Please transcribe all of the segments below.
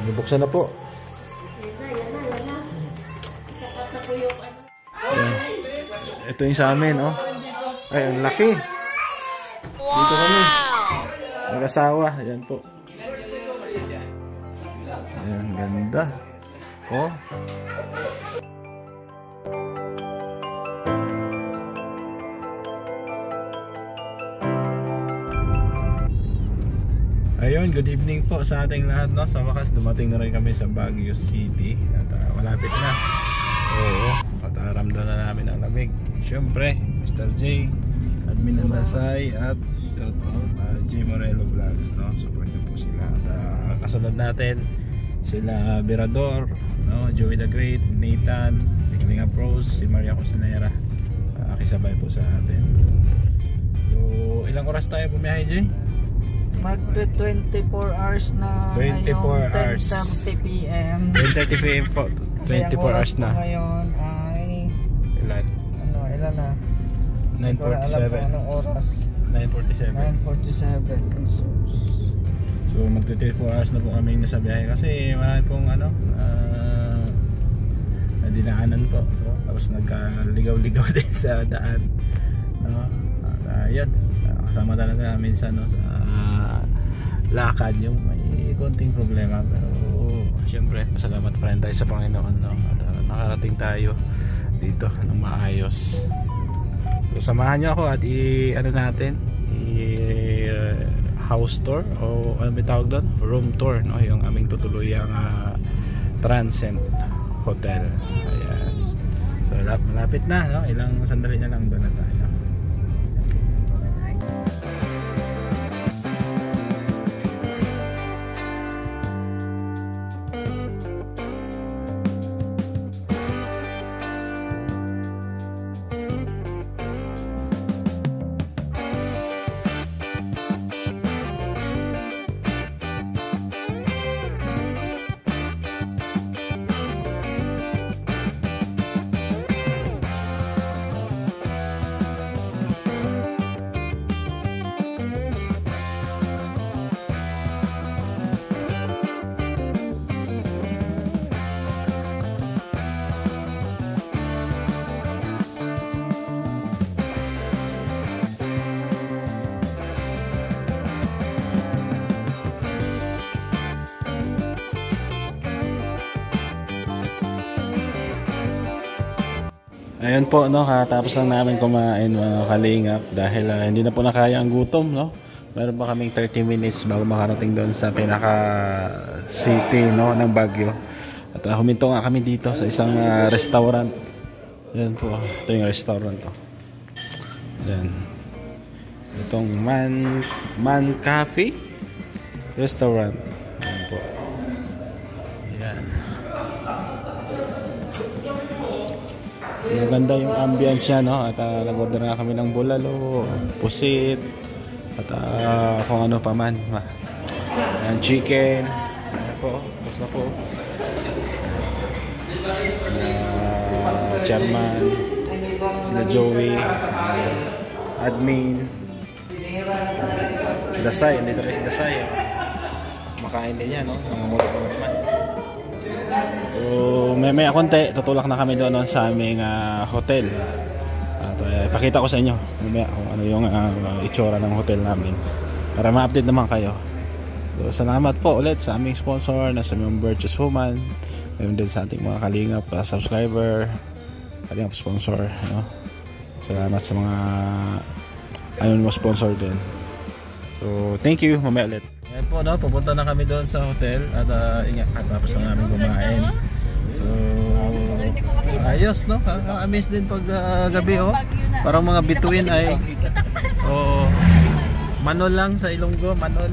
Bubuksan na po. Yan na. Sakata po yung ano. Ayan. Ito yung sa amin, oh. Ay, ang laki. Dito kami. Mag-asawa. Ayan po. Ayan, ganda. Oh. Ayun, good evening po sa ating lahat, no? Sa wakas, dumating na rin kami sa Baguio City. At malapit na. Oo. At ramdam na namin ang lamig. Siyempre, Mr. J, Admin ng Dasay, at J Morello Vlogs, no? Support niyo po sila. At kasunod natin, sila Berador, no? Joey the Great, Nathan, Kalinga Pros, si Maria Cosinera. Kisabay po sa atin. So, ilang oras tayo bumiyahe, J? Mag 24 hours na 24 hours. 10:30 PM. 10:30 PM po. 24 hours na. Ngayon ay Ilan? ilan na? 9:47. Anong oras? 9:47. 9:47. So mag 24 hours na po kami nasa biyahe kasi marami pong dinaanan po. So, tapos nagkaligaw-ligaw din sa daan. No? At yun, kasama talaga minsan, no, sa lakad yung may konting problema, pero syempre pasalamat pa rin tayo sa Panginoon, no? At nakarating tayo dito ng maayos. So samahan nyo ako at house tour o ano ba tawag doon? Room tour, no? Yung aming tutuluyang Transcend Hotel. Ayan. So malapit na, no? Ilang sandali na lang doon na tayo. Ayan po, no, katapos lang namin kumain, mga kalingap, dahil hindi na po nakaya ang gutom, no. Meron pa kaming 30 minutes bago makarating doon sa pinaka city, no, ng Baguio. At huminto nga kami dito sa isang restaurant. Ayan po, ito yung restaurant to. Ayan. Itong Man Cafe Restaurant. Ayan po. Ayan. Maganda yung ambience niya, no? At nag-order na kami ng bulalo, pusit, at kung ano pa man. Ayan, chicken. Ayan po, tapos na po. Chairman, na Joey, Admin, Dasay, dito rin si Dasay. Makain din yan, no? Mga mulo pa naman. So, may konti, tutulak na kami doon, no, sa aming hotel. At ipakita ko sa inyo kung ano yung itsura ng hotel namin para ma-update naman kayo. So, salamat po ulit sa aming sponsor na sa mga Virtuous Woman. Meron din sa ating mga kalingap subscriber, kalingap sponsor, no? Salamat sa mga mo sponsor din. So, thank you. Mamaya ulit. Ayan po, no, pupunta na kami doon sa hotel at ingat, tapos na namin kumain. So, ayos, no? Kakamiss din pag gabi, oh. Parang mga bituin ay Manol lang sa Ilonggo, Manol.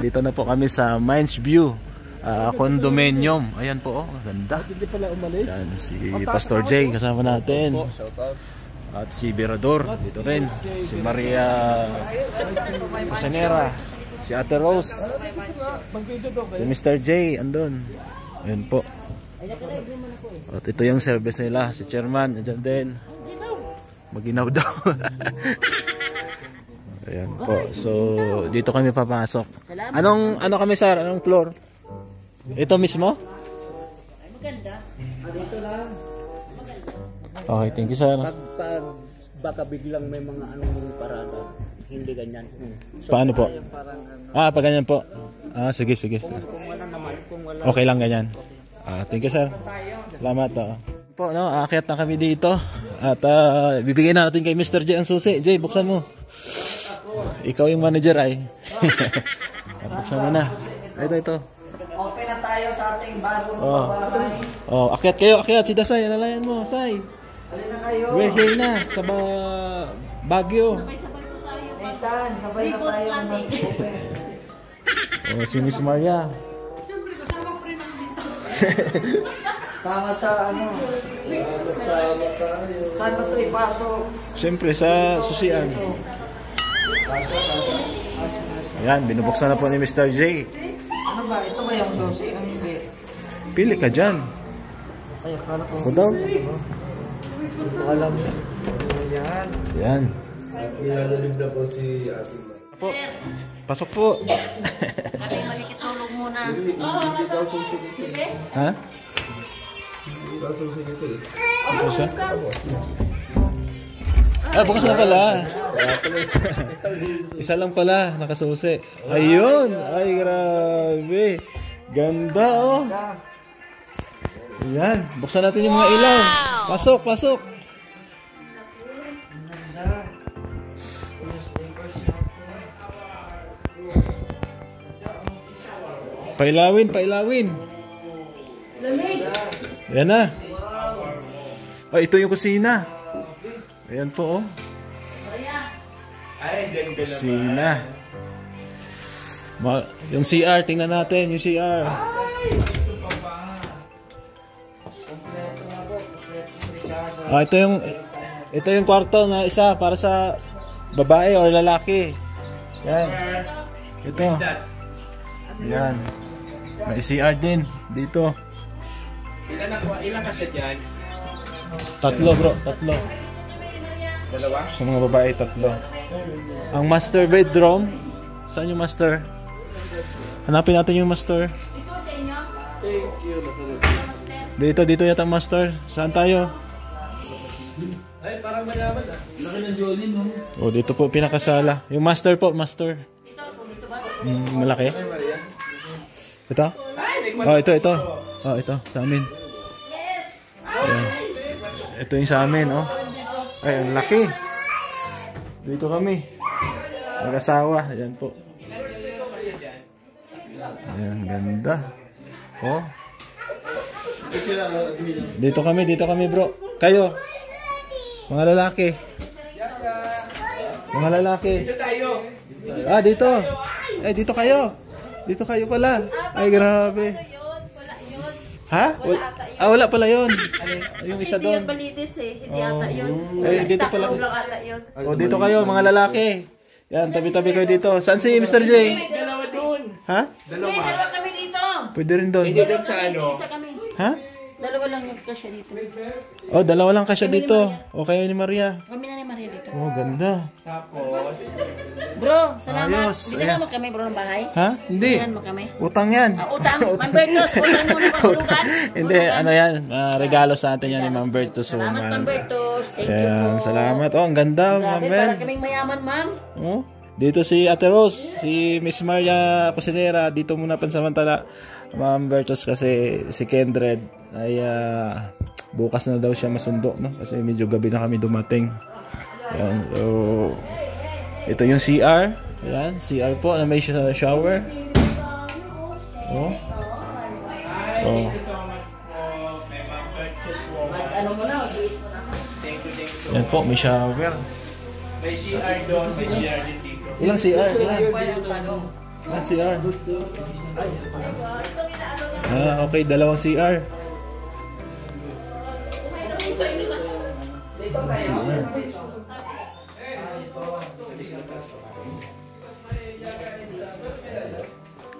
Dito na po kami sa Mines View Condominium. Ayan po, oh, ganda. Hindi pala umalis. Yan, si Pastor J kasama natin. At si Berador dito rin. Si Maria Cosinera, Si Ate Rose. Si Mr. J, andun. Ayun po. At ito yung service nila. Si Chairman, andyan din. Maginaw daw. Ayan po. So, dito kami papasok. Ano kami, sir? Anong floor? Ito mismo? Maganda. Dito lang. Okay, thank you, sir. Pag baka biglang may mga anong parada, hindi ganyan. So, Paano po? yung parang ano, Pa ganyan po. Sige, sige. kung wala naman, kung wala. Okay lang ganyan. Thank you, sir. Salamat. Po, no, aakyat na kami dito. At bibigyan na natin kay Mr. J ang susi. J, buksan mo. Ikaw yung manager ay. Buksan mo na. Ito. Open na tayo sa ating bagong bahay. Akyat kayo, akyat. Si Dasay, alalayan mo, Say. Halina kayo. We're here na sa Baguio. Sabay-sabay po tayo. Nathan, sabay na tayo mag-open. Si Miss Maria. Siyempre, kasama ko rin ako dito. Sama sa ano. Saan ba ito ipasok? Siyempre sa susian. Ayan, binubuksan na po ni Mr. J. Ano ba? Ito ba yung susi? Ang hindi. Pili ka dyan. Ay, akala ko. Ito daw. Alam mo. Ayan. Ayan. Po. Pasok po. Kami malikitulog muna. Ha? Ano siya? Bukas na pala. Isa lang pala, nakasusi. Ayun! Ay, grabe. Ganda, oh. Ayan, buksan natin yung mga ilaw. Pasok. Pailawin. Lamig. Ayan na. Ito yung kusina. Ayan po, oh. Kusina. Yung CR, tingnan natin yung CR. Ito yung kwarto na isa para sa babae or lalaki. Yan. Ito. Yan. May CR din dito. Ilan kasi dyan? 3 bro, 3. Dalawa? Sa mga babae, 3. Ang master bedroom. Saan yung master? Hanapin natin yung master. Dito sa inyo. Dito yata ang master. Saan tayo? Ay, parang mayaman ah. Laki ng Jolene, no? Oh, dito po pinakasala. Yung master po, master. Dito ba? Malaki. Ito? Ito. Ito sa amin. Ayan. Ito yung sa amin, oh. Ay, ang laki. Dito kami. Mag-asawa. Ayan po. Ayan, ganda. Oh. Dito kami bro. Kayo. Mga lalaki. Dito tayo. Dito. Dito kayo. Dito kayo pala. Ay, grabe. Wala yun. Ha? Wala pala yun. Yung isa Hindi doon. yan balides eh. Hindi ata yun. Dito pala. Stock room lang ata yun. Dito kayo, mga lalaki. Yan, tabi-tabi kayo dito. Saan si Mr. J? Dalawa doon. Ha? Dalawa kami dito. Pwede rin doon. Hindi doon sa ano. Isa kami. Ha? Dalawa lang yung kasya dito. Dalawa lang kasya dito. O kayo ni Maria. Kami na ni Maria dito. Oh, ganda. Tapos, Bro, salamat. Ayos. Binigyan mo kami bro ng bahay. Ha? Hindi. Binigyan mo kami. Utang yan. Utang. Ma'am Bertos, utang mo na pagtulugan. Hindi, ano yan. Regalo sa atin yan ni Ma'am Bertos. Salamat Ma'am Bertos. Thank you Ayan, po. salamat. Ang ganda, Ma'am Grabe, Mel. para kaming mayaman ma'am. Oh, dito si Ate Rose, si Miss Maria Cusinera, dito muna pansamantala. Ma'am Bertos kasi si Kendred ay bukas na daw siya masundo, no? Kasi medyo gabi na kami dumating. Ayan, so ito yung CR. Ayan, CR po na may shower. Oh. Oh. Ano mo na, bis mo na. thank you. Ayan po, may shower. May CR doon, may CR din dito. Ilang CR? Ilang CR? Okay, 2 CR.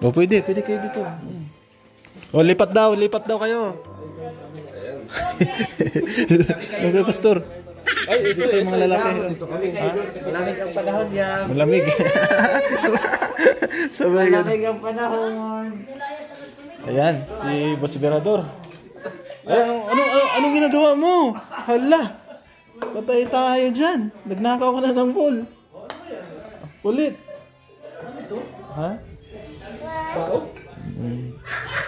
O, pwede kayo dito. O, lipat daw kayo. Okay, pastor. Ay, dito yung mga lalaki. Malamig ang panahon yan. Malamig. Sabay yan. Malamig ang panahon. Ayan, si Boss Berador. Ay, anong ginagawa mo? Hala, patay tayo dyan. Nagnakaw ka na ng ball. Kulit. Ha?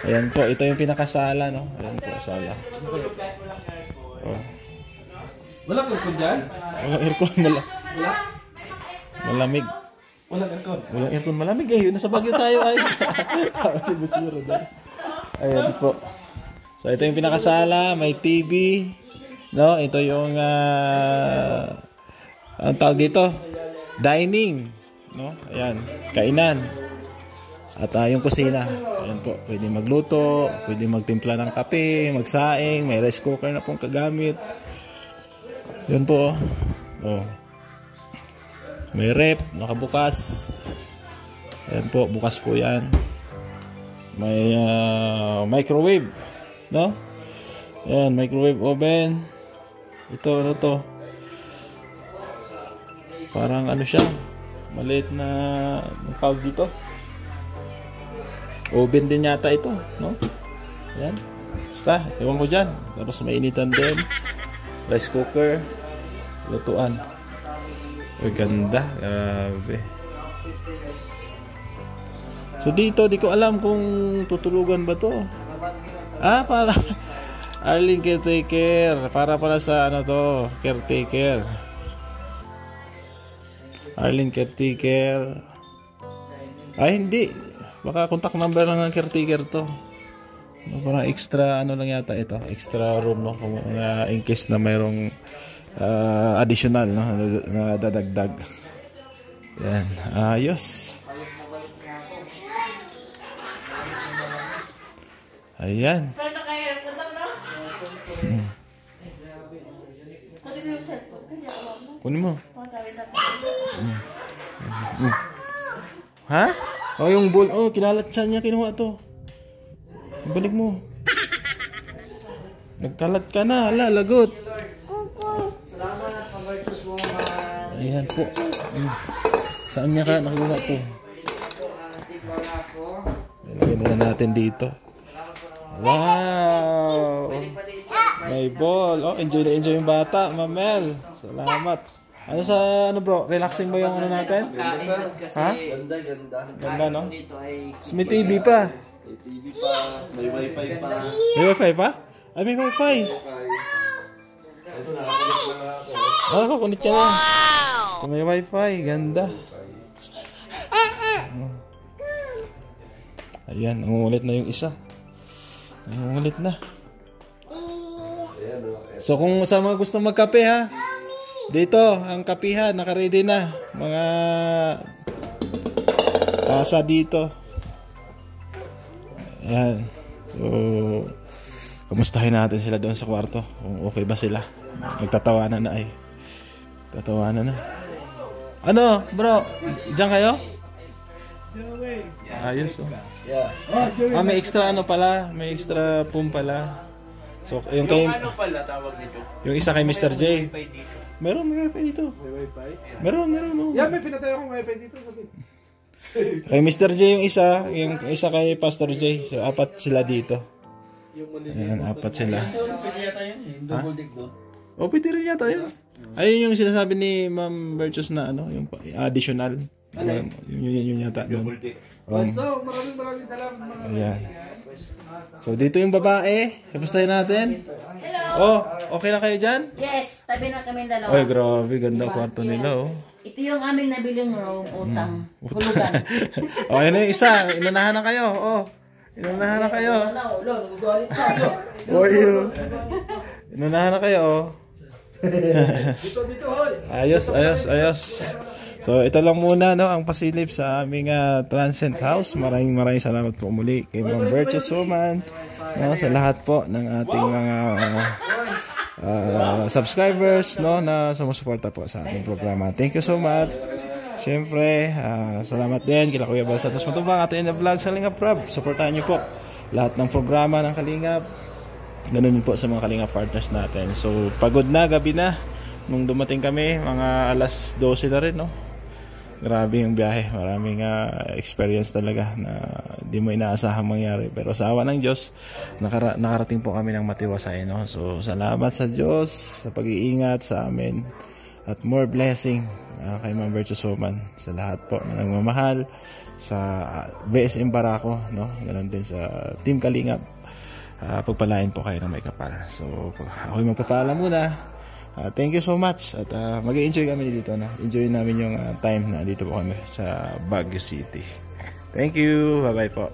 Ayan po, ito yung pinakasala, no? Ayan po, sala. Oh. Walang aircon dyan? Walang aircon, malamig. Walang aircon. Walang aircon, malamig eh. Nasa Baguio tayo ay. Si Boss Berador. Ayan po. So ito yung pinakasala, may TV, no? Ito yung ang tawag dito, dining, no? Ayan, kainan. At yung kusina. Ayan po, pwede magluto, pwede magtimpla ng kape, magsaing, may rice cooker na pong kagamit. Yan po. Oh. May rep, nakabukas. Ayan po, bukas po yan. May microwave, no? Ayan, microwave oven. Ito, ano to? Parang ano siya, maliit na tawag dito. Oven din yata ito, no? Ayan. Basta, ewan ko dyan. Tapos mainitan din. Rice cooker. Lutuan. Uy, ganda. Grabe. So dito, di ko alam kung tutulugan ba to. Para Arlene caretaker. Para pala sa ano to, caretaker. Arlene caretaker. Ay, hindi. Baka contact number lang ng caretaker to. Parang extra ano lang yata ito. Extra room, no? Kung in case na mayroong additional, no? Na dadagdag. Yan. Ayos. Ayan. Kunin mo. Ha? Oh, yung bowl. Oh, kinalat siya niya. Kinuha to. Balik mo. Nagkalat ka na. Hala, lagot. Ayan po. Saan niya ka nakuha to? Ilagay na natin dito. Wow! May ball. Oh, enjoy na enjoy yung bata, Mamel. Salamat. Ano sa ano bro? Relaxing ba yung ano natin? Ha? Ganda, no? May TV pa. May TV pa, may wifi pa. May wifi pa? Ay, may wifi. Ito na, nakakulit na ako. Nakakulit ka na. So may wifi. Ganda. Ayan, nangungulit na yung isa. Nangungulit na. So kung sa mga gusto magkape ha, dito ang kapihan, naka-ready na. Mga tasa dito. Ayan. So kamustahin natin sila doon sa kwarto. Kung okay ba sila. Nagtatawanan na ay. Tatawanan na. Ano bro? Diyan kayo? Ayos oh. May extra ano pala. May extra pum pala. So yung kay Ano pala tawag nito? yung isa kay Mr. J. Wifi dito. Meron may wifi dito. May wifi? Meron oh. Yeah, may pinatay akong wifi dito. Kay Mr. J yung isa kay Pastor J. So apat sila dito. Ayan, apat sila. Pwede yata yun eh. Double deck doon. O pwede rin yata yun. Ayun yung sinasabi ni Ma'am Berchos na ano, yung additional. Yun yata doon. Double deck. So, maraming salamat. Ayan. So dito yung babae. Kapustahin natin. Hello. Oh, okay na kayo dyan? Yes, tabi na kami dalawa. Ay, grabe. Ganda kwarto nila oh. Ito yung aming nabiling room, utang. Hulugan. Oh, yun na yung isa. Inunahan na kayo. Oh. Inunahan na kayo. Wala, nagagalit ka. For you. Inunahan na kayo oh. Dito, hoy! Ayos. So ito lang muna no ang pasilip sa aming Transcend House. Maraming salamat po muli kay Ma'am Virtuous Woman, no, sa lahat po ng ating mga subscribers no na sumusuporta po sa ating programa. Thank you so much. Siyempre, salamat din kila Kuya Bal Santos Matubang at in the vlog sa Kalingap Rob. Supportahan niyo po lahat ng programa ng Kalingap. Ganun din po sa mga Kalingap partners natin. So, pagod na, gabi na. Nung dumating kami, mga alas 12 na rin, no? Grabe yung biyahe. Maraming experience talaga na di mo inaasahang mangyari. Pero sa awa ng Diyos, nakarating po kami ng matiwasay, no? So, salamat sa Diyos sa pag-iingat sa amin. At more blessing kay Ma'am Virtuous Woman sa lahat po na nagmamahal sa BSM Barako, no? Ganun din sa Team Kalingap. Pagpalain po kayo ng may kapal. So, ako'y magpapaalam muna. Thank you so much at mag-enjoy kami dito na. Enjoy namin yung time na dito po kami sa Baguio City. Thank you. Bye-bye po.